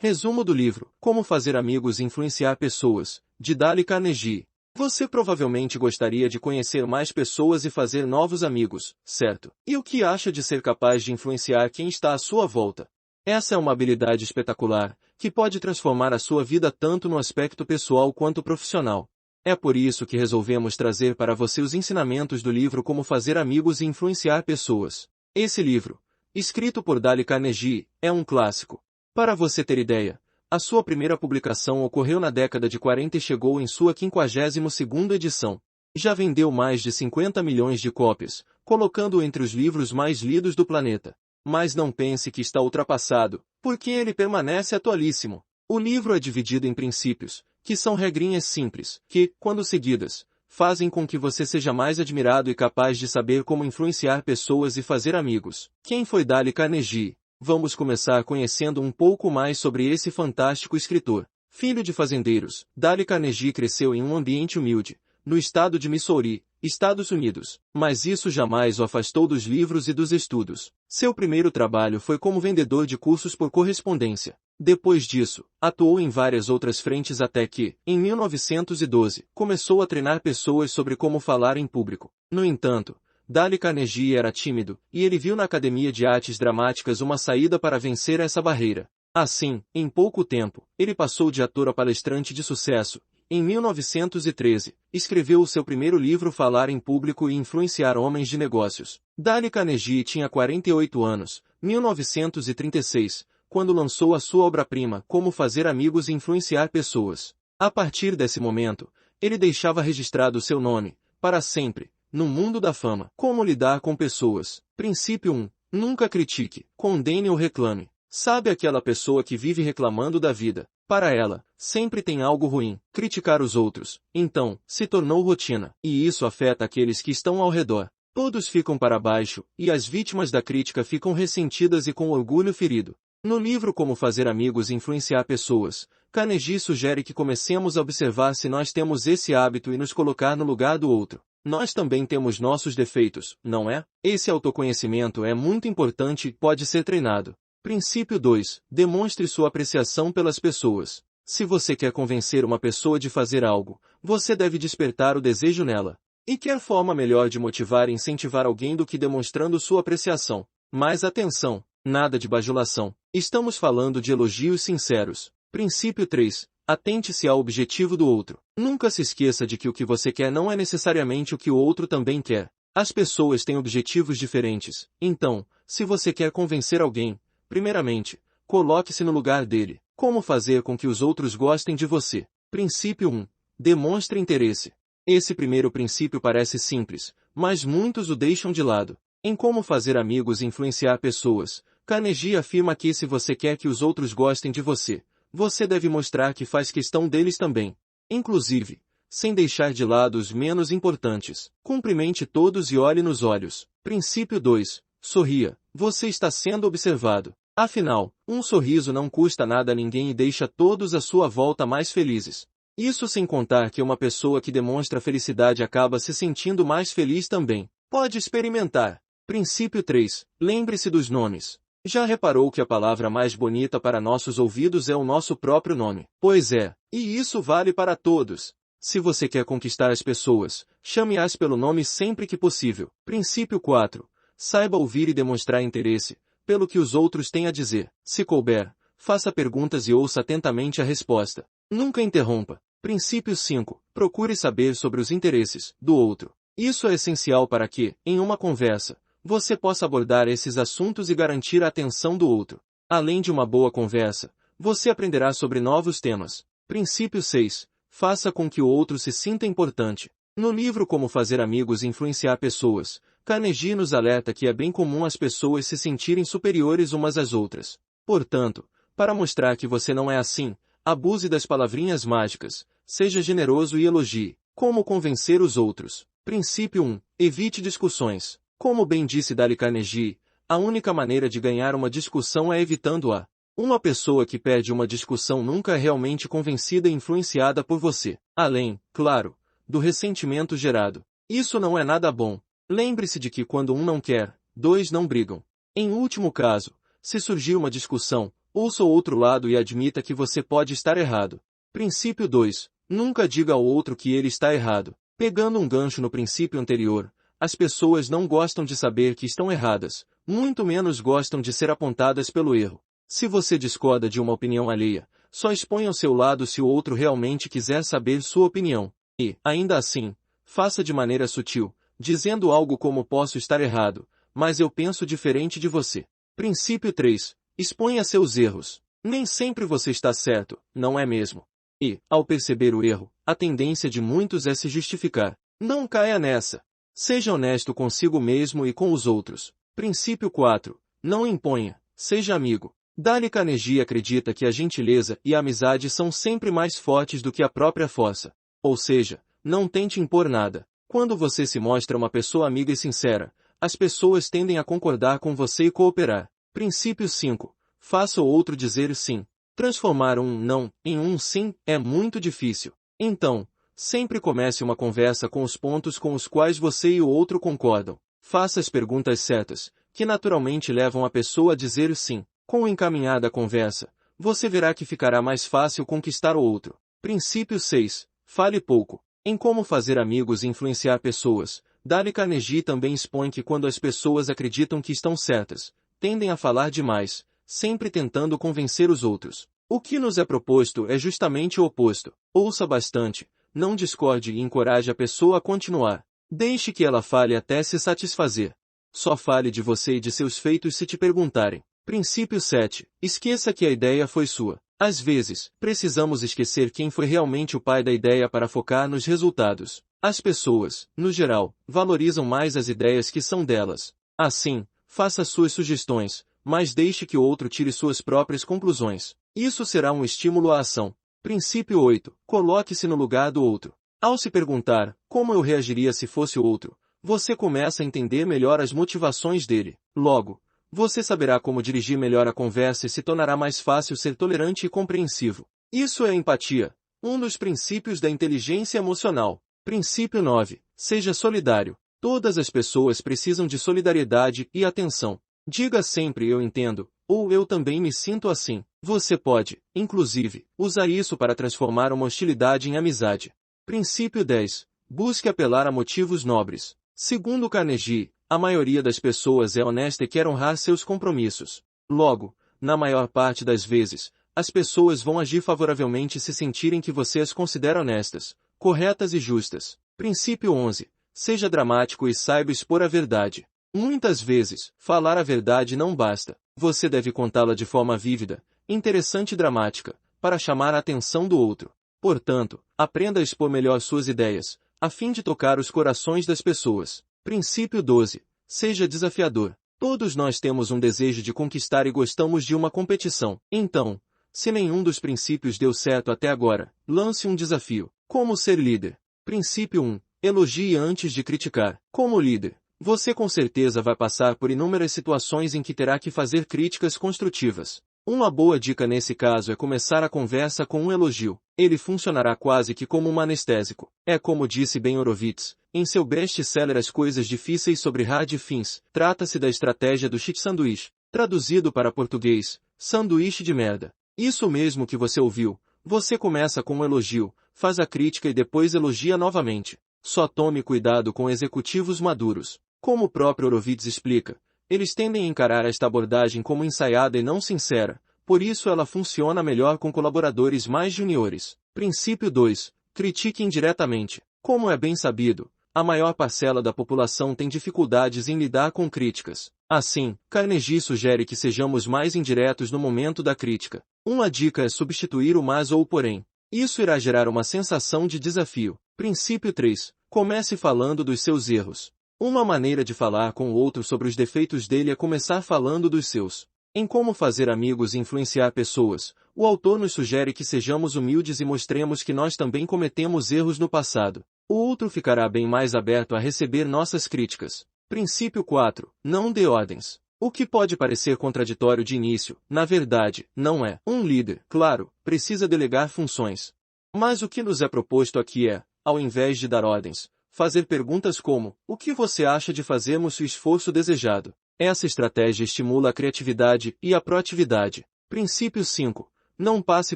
Resumo do livro: Como Fazer Amigos e Influenciar Pessoas, de Dale Carnegie. Você provavelmente gostaria de conhecer mais pessoas e fazer novos amigos, certo? E o que acha de ser capaz de influenciar quem está à sua volta? Essa é uma habilidade espetacular, que pode transformar a sua vida tanto no aspecto pessoal quanto profissional. É por isso que resolvemos trazer para você os ensinamentos do livro Como Fazer Amigos e Influenciar Pessoas. Esse livro, escrito por Dale Carnegie, é um clássico. Para você ter ideia, a sua primeira publicação ocorreu na década de 40 e chegou em sua 52ª edição. Já vendeu mais de 50 milhões de cópias, colocando-o entre os livros mais lidos do planeta. Mas não pense que está ultrapassado, porque ele permanece atualíssimo. O livro é dividido em princípios, que são regrinhas simples, que, quando seguidas, fazem com que você seja mais admirado e capaz de saber como influenciar pessoas e fazer amigos. Quem foi Dale Carnegie? Vamos começar conhecendo um pouco mais sobre esse fantástico escritor. Filho de fazendeiros, Dale Carnegie cresceu em um ambiente humilde, no estado de Missouri, Estados Unidos, mas isso jamais o afastou dos livros e dos estudos. Seu primeiro trabalho foi como vendedor de cursos por correspondência. Depois disso, atuou em várias outras frentes até que, em 1912, começou a treinar pessoas sobre como falar em público. No entanto, Dale Carnegie era tímido, e ele viu na Academia de Artes Dramáticas uma saída para vencer essa barreira. Assim, em pouco tempo, ele passou de ator a palestrante de sucesso. Em 1913, escreveu o seu primeiro livro Falar em Público e Influenciar Homens de Negócios. Dale Carnegie tinha 48 anos, 1936, quando lançou a sua obra-prima Como Fazer Amigos e Influenciar Pessoas. A partir desse momento, ele deixava registrado seu nome, para sempre, no mundo da fama. Como lidar com pessoas. Princípio 1. Nunca critique, condene ou reclame. Sabe aquela pessoa que vive reclamando da vida? Para ela, sempre tem algo ruim. Criticar os outros, então, se tornou rotina. E isso afeta aqueles que estão ao redor. Todos ficam para baixo, e as vítimas da crítica ficam ressentidas e com orgulho ferido. No livro Como Fazer Amigos e Influenciar Pessoas, Carnegie sugere que comecemos a observar se nós temos esse hábito e nos colocar no lugar do outro. Nós também temos nossos defeitos, não é? Esse autoconhecimento é muito importante e pode ser treinado. Princípio 2. Demonstre sua apreciação pelas pessoas. Se você quer convencer uma pessoa de fazer algo, você deve despertar o desejo nela. E que forma melhor de motivar e incentivar alguém do que demonstrando sua apreciação? Mas atenção, nada de bajulação. Estamos falando de elogios sinceros. Princípio 3. Atente-se ao objetivo do outro. Nunca se esqueça de que o que você quer não é necessariamente o que o outro também quer. As pessoas têm objetivos diferentes. Então, se você quer convencer alguém, primeiramente, coloque-se no lugar dele. Como fazer com que os outros gostem de você? Princípio 1. Demonstre interesse. Esse primeiro princípio parece simples, mas muitos o deixam de lado. Em Como Fazer Amigos e Influenciar Pessoas, Carnegie afirma que se você quer que os outros gostem de você, você deve mostrar que faz questão deles também. Inclusive, sem deixar de lado os menos importantes. Cumprimente todos e olhe nos olhos. Princípio 2. Sorria. Você está sendo observado. Afinal, um sorriso não custa nada a ninguém e deixa todos à sua volta mais felizes. Isso sem contar que uma pessoa que demonstra felicidade acaba se sentindo mais feliz também. Pode experimentar. Princípio 3. Lembre-se dos nomes. Já reparou que a palavra mais bonita para nossos ouvidos é o nosso próprio nome? Pois é, e isso vale para todos. Se você quer conquistar as pessoas, chame-as pelo nome sempre que possível. Princípio 4. Saiba ouvir e demonstrar interesse, pelo que os outros têm a dizer. Se couber, faça perguntas e ouça atentamente a resposta. Nunca interrompa. Princípio 5. Procure saber sobre os interesses do outro. Isso é essencial para que, em uma conversa, você possa abordar esses assuntos e garantir a atenção do outro. Além de uma boa conversa, você aprenderá sobre novos temas. Princípio 6. Faça com que o outro se sinta importante. No livro Como Fazer Amigos e Influenciar Pessoas, Carnegie nos alerta que é bem comum as pessoas se sentirem superiores umas às outras. Portanto, para mostrar que você não é assim, abuse das palavrinhas mágicas, seja generoso e elogie. Como convencer os outros? Princípio 1. Evite discussões. Como bem disse Dale Carnegie, a única maneira de ganhar uma discussão é evitando-a. Uma pessoa que perde uma discussão nunca é realmente convencida e influenciada por você. Além, claro, do ressentimento gerado. Isso não é nada bom. Lembre-se de que quando um não quer, dois não brigam. Em último caso, se surgir uma discussão, Ouça o outro lado e admita que você pode estar errado. Princípio 2. Nunca diga ao outro que ele está errado. Pegando um gancho no princípio anterior, as pessoas não gostam de saber que estão erradas, muito menos gostam de ser apontadas pelo erro. Se você discorda de uma opinião alheia, só exponha o seu lado se o outro realmente quiser saber sua opinião. E, ainda assim, faça de maneira sutil, dizendo algo como posso estar errado, mas eu penso diferente de você. Princípio 3. Exponha seus erros. Nem sempre você está certo, não é mesmo? E, ao perceber o erro, a tendência de muitos é se justificar. Não caia nessa. Seja honesto consigo mesmo e com os outros. Princípio 4. Não imponha. Seja amigo. Dale Carnegie acredita que a gentileza e a amizade são sempre mais fortes do que a própria força. Ou seja, não tente impor nada. Quando você se mostra uma pessoa amiga e sincera, as pessoas tendem a concordar com você e cooperar. Princípio 5. Faça o outro dizer sim. Transformar um não em um sim é muito difícil. Então, sempre comece uma conversa com os pontos com os quais você e o outro concordam. Faça as perguntas certas, que naturalmente levam a pessoa a dizer sim. Com encaminhada a conversa, você verá que ficará mais fácil conquistar o outro. Princípio 6. Fale pouco. Em como fazer amigos e influenciar pessoas, Dale Carnegie também expõe que quando as pessoas acreditam que estão certas, tendem a falar demais, sempre tentando convencer os outros. O que nos é proposto é justamente o oposto. Ouça bastante, não discorde e encoraje a pessoa a continuar. Deixe que ela fale até se satisfazer. Só fale de você e de seus feitos se te perguntarem. Princípio 7. Esqueça que a ideia foi sua. Às vezes, precisamos esquecer quem foi realmente o pai da ideia para focar nos resultados. As pessoas, no geral, valorizam mais as ideias que são delas. Assim, faça suas sugestões, mas deixe que o outro tire suas próprias conclusões. Isso será um estímulo à ação. Princípio 8. Coloque-se no lugar do outro. Ao se perguntar, como eu reagiria se fosse o outro, você começa a entender melhor as motivações dele. Logo, você saberá como dirigir melhor a conversa e se tornará mais fácil ser tolerante e compreensivo. Isso é empatia, um dos princípios da inteligência emocional. Princípio 9. Seja solidário. Todas as pessoas precisam de solidariedade e atenção. Diga sempre eu entendo, ou eu também me sinto assim. Você pode, inclusive, usar isso para transformar uma hostilidade em amizade. Princípio 10. Busque apelar a motivos nobres. Segundo Carnegie, a maioria das pessoas é honesta e quer honrar seus compromissos. Logo, na maior parte das vezes, as pessoas vão agir favoravelmente se sentirem que você as considera honestas, corretas e justas. Princípio 11. Seja dramático e saiba expor a verdade. Muitas vezes, falar a verdade não basta. Você deve contá-la de forma vívida, interessante e dramática, para chamar a atenção do outro. Portanto, aprenda a expor melhor suas ideias, a fim de tocar os corações das pessoas. Princípio 12. Seja desafiador. Todos nós temos um desejo de conquistar e gostamos de uma competição. Então, se nenhum dos princípios deu certo até agora, lance um desafio. Como ser líder? Princípio 1. Elogie antes de criticar. Como líder, você com certeza vai passar por inúmeras situações em que terá que fazer críticas construtivas. Uma boa dica nesse caso é começar a conversa com um elogio. Ele funcionará quase que como um anestésico. É como disse Ben Horowitz, em seu best-seller As Coisas Difíceis sobre Hard Things, trata-se da estratégia do shit sanduíche. Traduzido para português, sanduíche de merda. Isso mesmo que você ouviu. Você começa com um elogio, faz a crítica e depois elogia novamente. Só tome cuidado com executivos maduros. Como o próprio Horowitz explica, eles tendem a encarar esta abordagem como ensaiada e não sincera, por isso ela funciona melhor com colaboradores mais juniores. Princípio 2. Critique indiretamente. Como é bem sabido, a maior parcela da população tem dificuldades em lidar com críticas. Assim, Carnegie sugere que sejamos mais indiretos no momento da crítica. Uma dica é substituir o mas ou o porém. Isso irá gerar uma sensação de desafio. Princípio 3. Comece falando dos seus erros. Uma maneira de falar com o outro sobre os defeitos dele é começar falando dos seus. Em Como Fazer Amigos e Influenciar Pessoas, o autor nos sugere que sejamos humildes e mostremos que nós também cometemos erros no passado. O outro ficará bem mais aberto a receber nossas críticas. Princípio 4. Não dê ordens. O que pode parecer contraditório de início, na verdade, não é. Um líder, claro, precisa delegar funções. Mas o que nos é proposto aqui é, ao invés de dar ordens, fazer perguntas como, o que você acha de fazermos o esforço desejado? Essa estratégia estimula a criatividade e a proatividade. Princípio 5. Não passe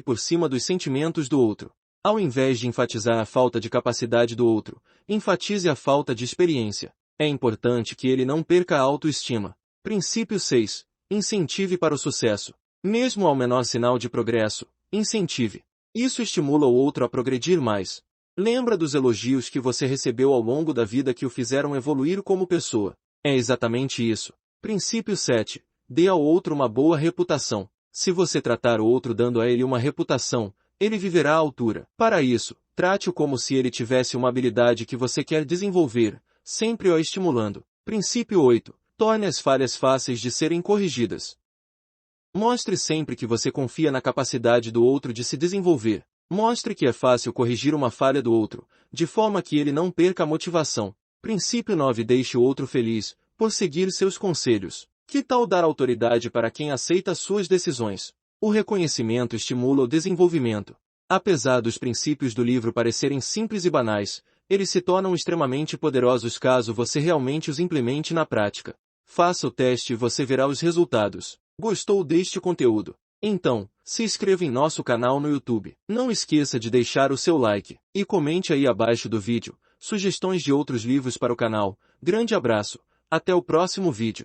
por cima dos sentimentos do outro. Ao invés de enfatizar a falta de capacidade do outro, enfatize a falta de experiência. É importante que ele não perca a autoestima. Princípio 6. Incentive para o sucesso. Mesmo ao menor sinal de progresso, incentive. Isso estimula o outro a progredir mais. Lembra dos elogios que você recebeu ao longo da vida que o fizeram evoluir como pessoa. É exatamente isso. Princípio 7. Dê ao outro uma boa reputação. Se você tratar o outro dando a ele uma reputação, ele viverá à altura. Para isso, trate-o como se ele tivesse uma habilidade que você quer desenvolver, sempre o estimulando. Princípio 8. Torne as falhas fáceis de serem corrigidas. Mostre sempre que você confia na capacidade do outro de se desenvolver. Mostre que é fácil corrigir uma falha do outro, de forma que ele não perca a motivação. Princípio 9. Deixe o outro feliz, por seguir seus conselhos. Que tal dar autoridade para quem aceita suas decisões? O reconhecimento estimula o desenvolvimento. Apesar dos princípios do livro parecerem simples e banais, eles se tornam extremamente poderosos caso você realmente os implemente na prática. Faça o teste e você verá os resultados. Gostou deste conteúdo? Então, se inscreva em nosso canal no YouTube. Não esqueça de deixar o seu like e comente aí abaixo do vídeo sugestões de outros livros para o canal. Grande abraço, até o próximo vídeo.